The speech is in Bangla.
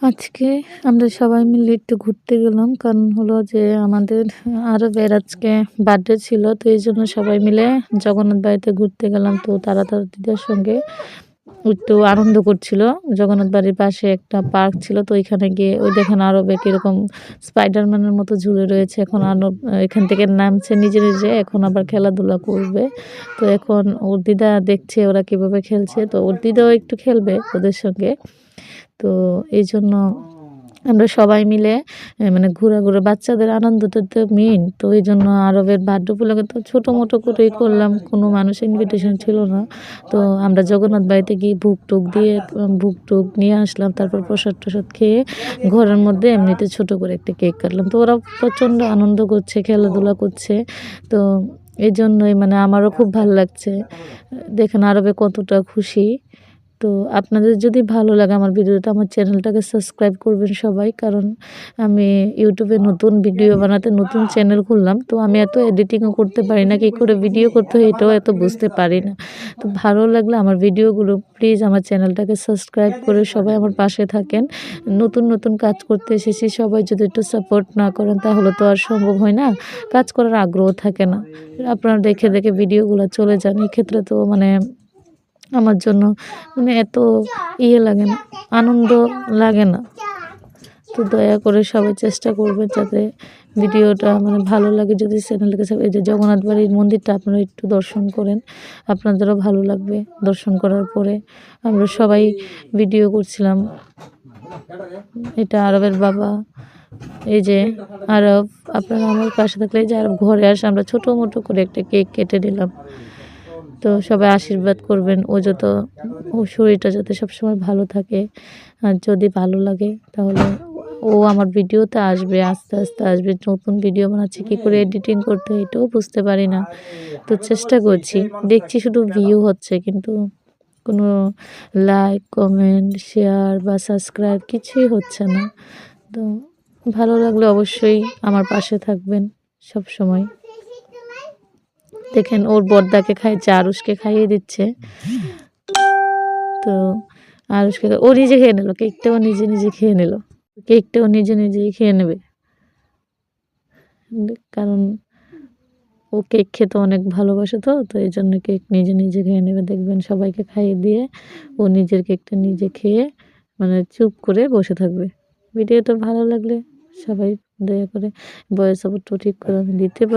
আজকে আমরা সবাই মিলে একটু ঘুরতে গেলাম। কারণ হলো যে আমাদের আরবের আজকে বার্থডে ছিল। তো এইজন্য সবাই মিলে জগন্নাথ বাড়িতে ঘুরতে গেলাম। তো তারা তার দিদার সঙ্গে একটু আনন্দ করছিল। জগন্নাথ বাড়ির পাশে একটা পার্ক ছিল। তো ওইখানে গিয়ে ওই দেখেন আরবে কিরকম স্পাইডারম্যানের মতো ঝুলে রয়েছে। এখন আরব এখান থেকে নামছে নিজে, নিজে। এখন আবার খেলাধুলা করবে। তো এখন ওর দিদা দেখছে ওরা কিভাবে খেলছে। তো ওর দিদাও একটু খেলবে ওদের সঙ্গে। তো এইজন্য আমরা সবাই মিলে মানে ঘোরাঘুরি বাচ্চাদের আনন্দটা তো মেইন। তো এইজন্য আরবের বার্থডে উপলক্ষে তো ছোটো-মোটো করেই করলাম। কোনো মানুষের ইনভিটেশন ছিল না। তো আমরা জগন্নাথ বাড়িতে গিয়ে ভোগ-টোগ দিয়ে ভোগ-টোগ নিয়ে আসলাম। তারপর প্রসাদ-টসাদ খেয়ে ঘরের মধ্যে এমনিতে ছোটো করে একটা কেক কাটলাম। তো ওরা প্রচণ্ড আনন্দ করছে, খেলাধুলা করছে। তো এইজন্যই মানে আমারও খুব ভাল লাগছে। দেখেন আরবে কতটা খুশি। তো আপনাদের যদি ভালো লাগে আমার ভিডিওটা, আমার চ্যানেলটাকে সাবস্ক্রাইব করবেন সবাই। কারণ আমি ইউটিউবে নতুন ভিডিও বানাতে নতুন চ্যানেল খুললাম। তো আমি এত এডিটিংও করতে পারি না, কী করে ভিডিও করতে হয় এটাও এত বুঝতে পারি না। তো ভালো লাগলে আমার ভিডিওগুলো প্লিজ আমার চ্যানেলটাকে সাবস্ক্রাইব করে সবাই আমার পাশে থাকেন। নতুন নতুন কাজ করতে এসেছি, সবাই যদি একটু সাপোর্ট না করেন তাহলে তো আর সম্ভব হয় না, কাজ করার আগ্রহ থাকে না। আপনারা দেখে দেখে ভিডিওগুলো চলে যান, এক্ষেত্রে তো মানে আমার জন্য মানে এত লাগে না, আনন্দ লাগে না। তো দয়া করে সবাই চেষ্টা করবেন যাতে ভিডিওটা মানে ভালো লাগে। যদি চ্যানেলটাকে এই যে জগন্নাথ বাড়ির মন্দিরটা আপনারা একটু দর্শন করেন, আপনাদেরও ভালো লাগবে। দর্শন করার পরে আমরা সবাই ভিডিও করছিলাম। এটা আরবের বাবা, এই যে আরব। আপনারা আমার পাশে থাকলে এই যে আরব ঘরে আসে আমরা ছোটো-মোটো করে একটা কেক কেটে নিলাম। তো সবাই আশীর্বাদ করবেন ও শরীরটা যাতে সবসময় ভালো থাকে। আর যদি ভালো লাগে তাহলে ও আমার ভিডিওতে আসবে, আস্তে আস্তে আসবে। নতুন ভিডিও বানাচ্ছি, কী করে এডিটিং করতে হয় এটাও বুঝতে পারি না। তো চেষ্টা করছি, দেখছি শুধু ভিউ হচ্ছে কিন্তু কোনো লাইক, কমেন্ট, শেয়ার বা সাবস্ক্রাইব কিছুই হচ্ছে না। তো ভালো লাগলে অবশ্যই আমার পাশে থাকবেন সবসময়। দেখেন ওর বড়দাকে খাইয়েছে, আরুষকে খাইয়ে দিচ্ছে। তো আরুষকে ও নিজে খেয়ে নিল, কেকটাও নিজে নিজে খেয়ে নিল। কেকটাও নিজে নিজেই খেয়ে নেবে, কারণ ও কেক খেতে অনেক ভালোবাসে। তো তো এই জন্য কেক নিজে নিজে খেয়ে নেবে। দেখবেন সবাইকে খাইয়ে দিয়ে ও নিজের কেকটা নিজে খেয়ে মানে চুপ করে বসে থাকবে। ভিডিওটা ভালো লাগলে সবাই দয়া করে ভয়েস ওভারটা ঠিক করে আমি দিতে পারি।